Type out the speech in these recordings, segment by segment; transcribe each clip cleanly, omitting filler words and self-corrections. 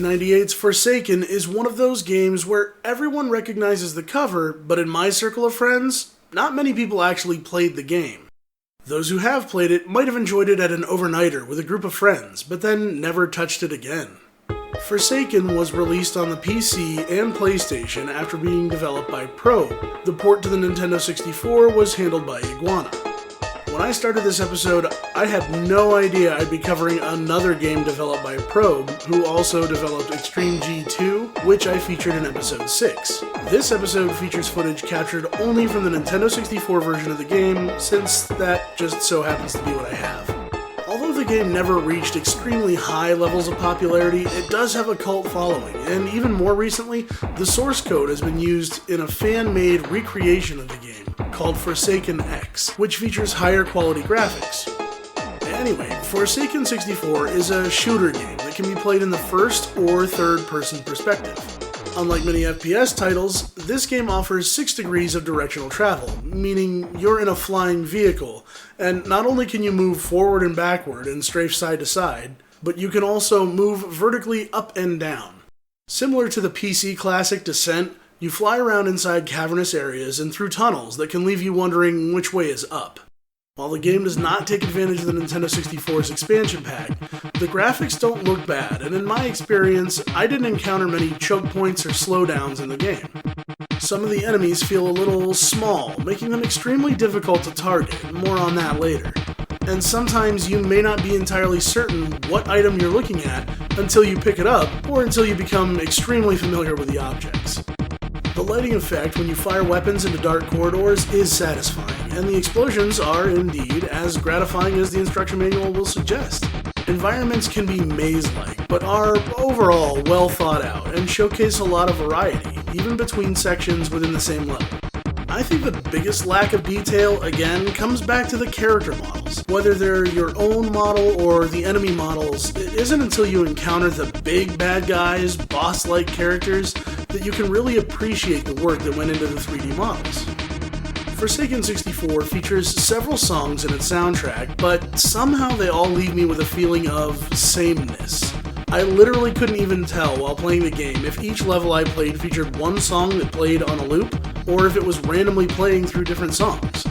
1998's Forsaken is one of those games where everyone recognizes the cover, but in my circle of friends, not many people actually played the game. Those who have played it might have enjoyed it at an overnighter with a group of friends, but then never touched it again. Forsaken was released on the PC and PlayStation after being developed by Probe. The port to the Nintendo 64 was handled by Iguana. When I started this episode, I had no idea I'd be covering another game developed by Probe, who also developed Extreme G2, which I featured in episode 6. This episode features footage captured only from the Nintendo 64 version of the game, since that just so happens to be what I have. Although the game never reached extremely high levels of popularity, it does have a cult following, and even more recently, the source code has been used in a fan-made recreation of the game called Forsaken X, which features higher quality graphics. Anyway, Forsaken 64 is a shooter game that can be played in the first or third person perspective. Unlike many FPS titles, this game offers 6 degrees of directional travel, meaning you're in a flying vehicle, and not only can you move forward and backward and strafe side to side, but you can also move vertically up and down. Similar to the PC classic Descent, you fly around inside cavernous areas and through tunnels that can leave you wondering which way is up. While the game does not take advantage of the Nintendo 64's expansion pack, the graphics don't look bad, and in my experience, I didn't encounter many choke points or slowdowns in the game. Some of the enemies feel a little small, making them extremely difficult to target, more on that later. And sometimes you may not be entirely certain what item you're looking at until you pick it up, or until you become extremely familiar with the objects. The lighting effect when you fire weapons into dark corridors is satisfying, and the explosions are indeed as gratifying as the instruction manual will suggest. Environments can be maze-like, but are overall well thought out and showcase a lot of variety, even between sections within the same level. I think the biggest lack of detail, again, comes back to the character models. Whether they're your own model or the enemy models, it isn't until you encounter the big bad guys, boss-like characters, that you can really appreciate the work that went into the 3D models. Forsaken 64 features several songs in its soundtrack, but somehow they all leave me with a feeling of sameness. I literally couldn't even tell while playing the game if each level I played featured one song that played on a loop, or if it was randomly playing through different songs.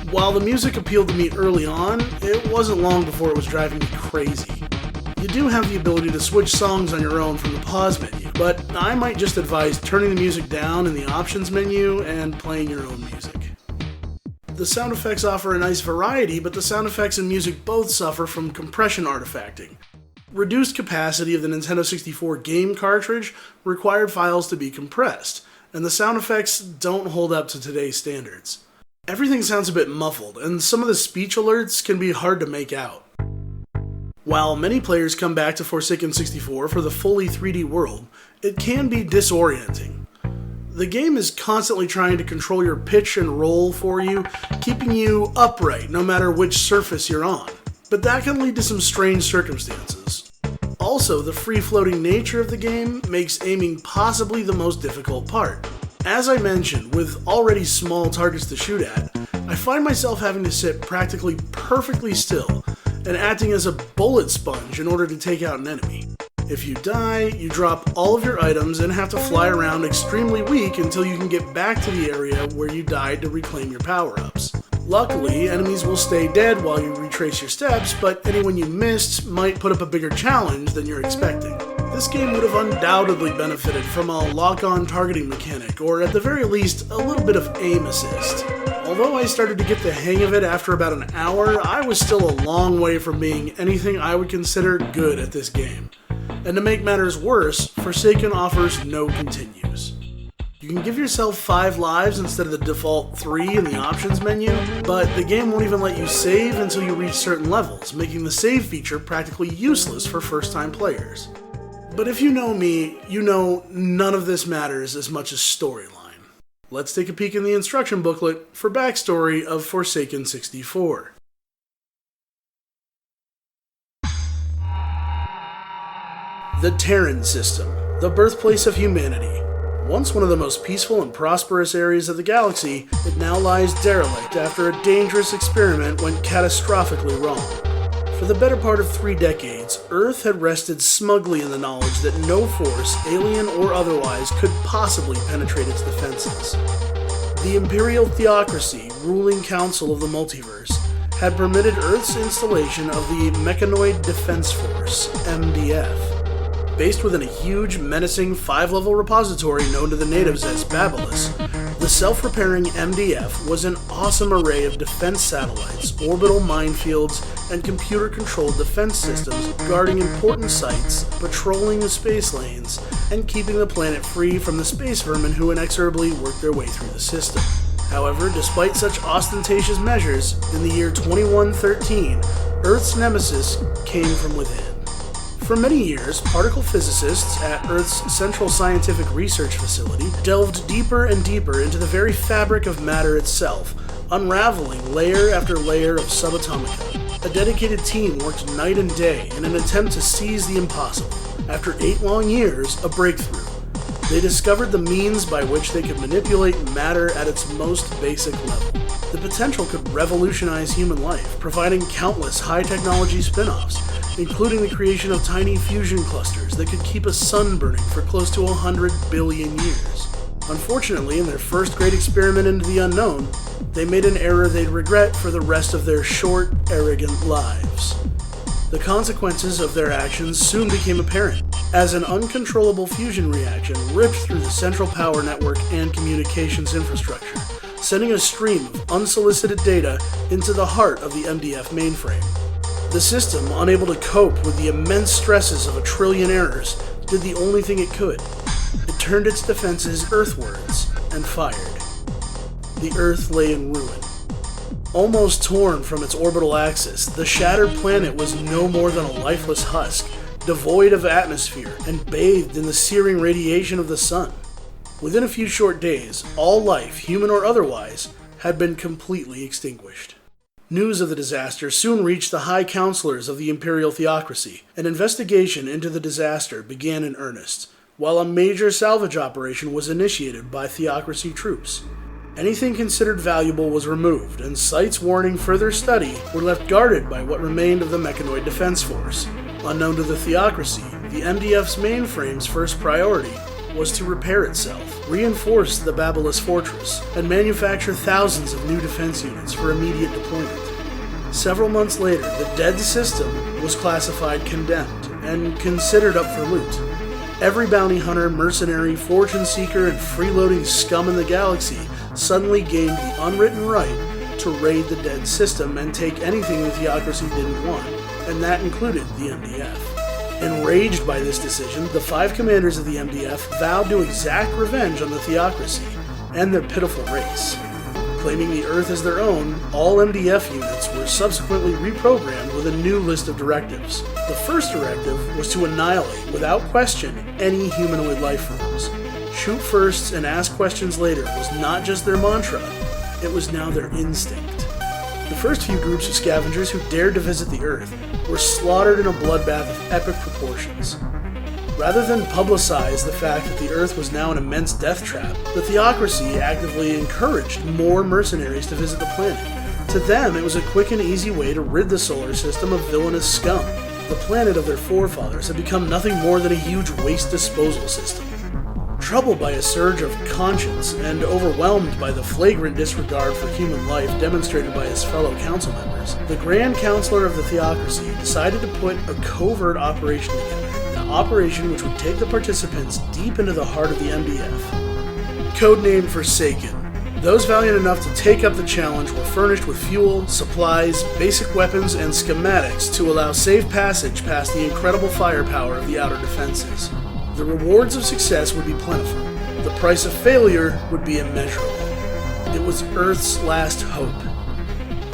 While the music appealed to me early on, it wasn't long before it was driving me crazy. You do have the ability to switch songs on your own from the pause menu, but I might just advise turning the music down in the options menu and playing your own music. The sound effects offer a nice variety, but the sound effects and music both suffer from compression artifacting. Reduced capacity of the Nintendo 64 game cartridge required files to be compressed, and the sound effects don't hold up to today's standards. Everything sounds a bit muffled, and some of the speech alerts can be hard to make out. While many players come back to Forsaken 64 for the fully 3D world, it can be disorienting. The game is constantly trying to control your pitch and roll for you, keeping you upright no matter which surface you're on, but that can lead to some strange circumstances. Also, the free-floating nature of the game makes aiming possibly the most difficult part. As I mentioned, with already small targets to shoot at, I find myself having to sit practically perfectly still and acting as a bullet sponge in order to take out an enemy. If you die, you drop all of your items and have to fly around extremely weak until you can get back to the area where you died to reclaim your power-ups. Luckily, enemies will stay dead while you retrace your steps, but anyone you missed might put up a bigger challenge than you're expecting. This game would have undoubtedly benefited from a lock-on targeting mechanic, or at the very least, a little bit of aim assist. Although I started to get the hang of it after about an hour, I was still a long way from being anything I would consider good at this game. And to make matters worse, Forsaken offers no continues. You can give yourself 5 lives instead of the default 3 in the options menu, but the game won't even let you save until you reach certain levels, making the save feature practically useless for first-time players. But if you know me, you know none of this matters as much as storyline. Let's take a peek in the instruction booklet for backstory of Forsaken 64. The Terran System, the birthplace of humanity. Once one of the most peaceful and prosperous areas of the galaxy, it now lies derelict after a dangerous experiment went catastrophically wrong. For For the better part of 3 decades, Earth had rested smugly in the knowledge that no force, alien or otherwise, could possibly penetrate its defenses. The Imperial Theocracy, ruling council of the multiverse, had permitted Earth's installation of the Mechanoid Defense Force, MDF. Based within a huge, menacing 5-level repository known to the natives as Babylos, the self-repairing MDF was an awesome array of defense satellites, orbital minefields, and computer-controlled defense systems guarding important sites, patrolling the space lanes, and keeping the planet free from the space vermin who inexorably worked their way through the system. However, despite such ostentatious measures, in the year 2113, Earth's nemesis came from within. For many years, particle physicists at Earth's Central Scientific Research Facility delved deeper and deeper into the very fabric of matter itself, unraveling layer after layer of subatomica. A dedicated team worked night and day in an attempt to seize the impossible. After 8 long years, a breakthrough. They discovered the means by which they could manipulate matter at its most basic level. The potential could revolutionize human life, providing countless high-technology spin-offs, including the creation of tiny fusion clusters that could keep a sun burning for close to 100 billion years. Unfortunately, in their first great experiment into the unknown, they made an error they'd regret for the rest of their short, arrogant lives. The consequences of their actions soon became apparent, as an uncontrollable fusion reaction ripped through the central power network and communications infrastructure, sending a stream of unsolicited data into the heart of the MDF mainframe. The system, unable to cope with the immense stresses of 1 trillion errors, did the only thing it could. It turned its defenses earthwards and fired. The Earth lay in ruin. Almost torn from its orbital axis, the shattered planet was no more than a lifeless husk, devoid of atmosphere and bathed in the searing radiation of the sun. Within a few short days, all life, human or otherwise, had been completely extinguished. News of the disaster soon reached the high counselors of the Imperial Theocracy. An investigation into the disaster began in earnest, while a major salvage operation was initiated by Theocracy troops. Anything considered valuable was removed, and sites warning further study were left guarded by what remained of the Mechanoid Defense Force. Unknown to the Theocracy, the MDF's mainframe's first priority was to repair itself, reinforce the Babylos fortress, and manufacture thousands of new defense units for immediate deployment. Several months later, the dead system was classified condemned and considered up for loot. Every bounty hunter, mercenary, fortune seeker, and freeloading scum in the galaxy suddenly gained the unwritten right to raid the dead system and take anything the Theocracy didn't want, and that included the MDF. Enraged by this decision, the 5 commanders of the MDF vowed to exact revenge on the Theocracy and their pitiful race. Claiming the Earth as their own, all MDF units were subsequently reprogrammed with a new list of directives. The first directive was to annihilate, without question, any humanoid life forms. Shoot first and ask questions later was not just their mantra, it was now their instinct. The first few groups of scavengers who dared to visit the Earth were slaughtered in a bloodbath of epic proportions. Rather than publicize the fact that the Earth was now an immense death trap, the Theocracy actively encouraged more mercenaries to visit the planet. To them, it was a quick and easy way to rid the solar system of villainous scum. The planet of their forefathers had become nothing more than a huge waste disposal system. Troubled by a surge of conscience and overwhelmed by the flagrant disregard for human life demonstrated by his fellow council members, the Grand Counselor of the Theocracy decided to put a covert operation together, an operation which would take the participants deep into the heart of the MDF. Codenamed Forsaken, those valiant enough to take up the challenge were furnished with fuel, supplies, basic weapons, and schematics to allow safe passage past the incredible firepower of the outer defenses. The rewards of success would be plentiful. The price of failure would be immeasurable. It was Earth's last hope.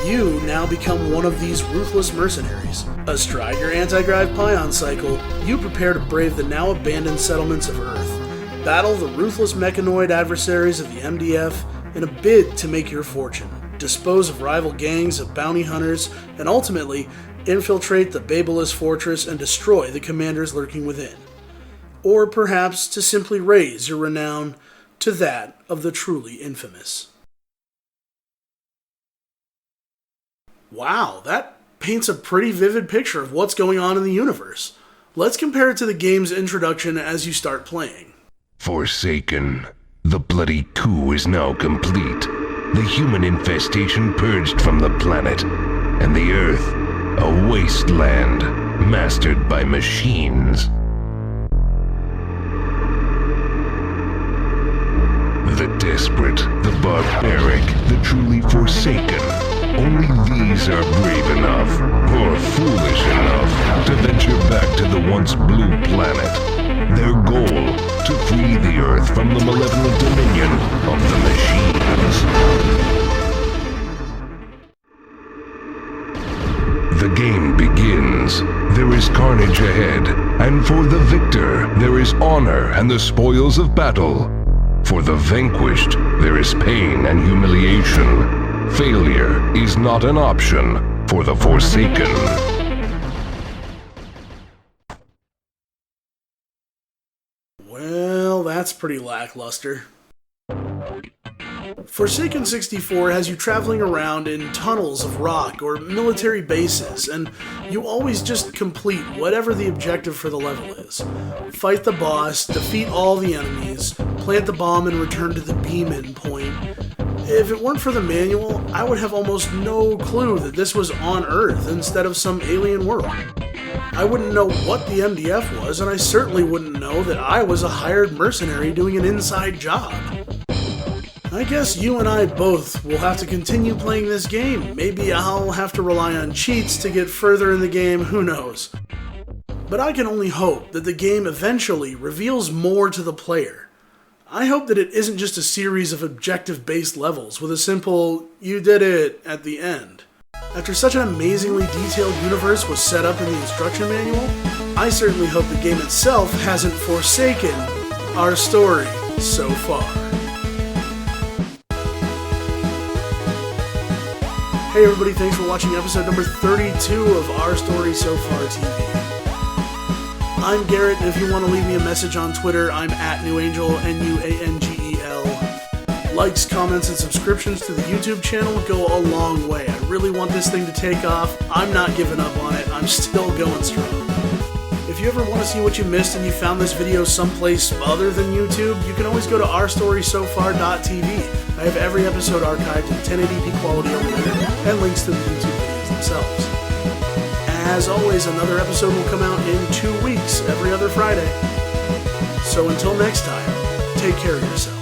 You now become one of these ruthless mercenaries. Astride your anti-grav pion cycle, you prepare to brave the now abandoned settlements of Earth, battle the ruthless mechanoid adversaries of the MDF in a bid to make your fortune, dispose of rival gangs of bounty hunters, and ultimately infiltrate the Babylos fortress and destroy the commanders lurking within. Or perhaps to simply raise your renown to that of the truly infamous. Wow, that paints a pretty vivid picture of what's going on in the universe. Let's compare it to the game's introduction as you start playing. Forsaken. The bloody coup is now complete. The human infestation purged from the planet, and the Earth, a wasteland, mastered by machines. The desperate, the barbaric, the truly forsaken. Only these are brave enough, or foolish enough, to venture back to the once blue planet. Their goal, to free the Earth from the malevolent dominion of the machines. The game begins. There is carnage ahead, and for the victor, there is honor and the spoils of battle. For the vanquished, there is pain and humiliation. Failure is not an option for the Forsaken. Well, that's pretty lackluster. Forsaken 64 has you traveling around in tunnels of rock or military bases, and you always just complete whatever the objective for the level is. Fight the boss, defeat all the enemies, plant the bomb and return to the beam-in point. If it weren't for the manual, I would have almost no clue that this was on Earth instead of some alien world. I wouldn't know what the MDF was, and I certainly wouldn't know that I was a hired mercenary doing an inside job. I guess you and I both will have to continue playing this game. Maybe I'll have to rely on cheats to get further in the game, who knows. But I can only hope that the game eventually reveals more to the player. I hope that it isn't just a series of objective-based levels with a simple, "you did it" at the end. After such an amazingly detailed universe was set up in the instruction manual, I certainly hope the game itself hasn't forsaken our story so far. Hey everybody, thanks for watching episode number 32 of Our Story So Far TV. I'm Garrett, and if you want to leave me a message on Twitter, I'm @NewAngel, NUANGEL. Likes, comments, and subscriptions to the YouTube channel go a long way. I really want this thing to take off. I'm not giving up on it. I'm still going strong. If you ever want to see what you missed and you found this video someplace other than YouTube, you can always go to ourstorysofar.tv. I have every episode archived in 1080p quality over there, and links to the YouTube videos themselves. As always, another episode will come out in 2 weeks, every other Friday. So until next time, take care of yourself.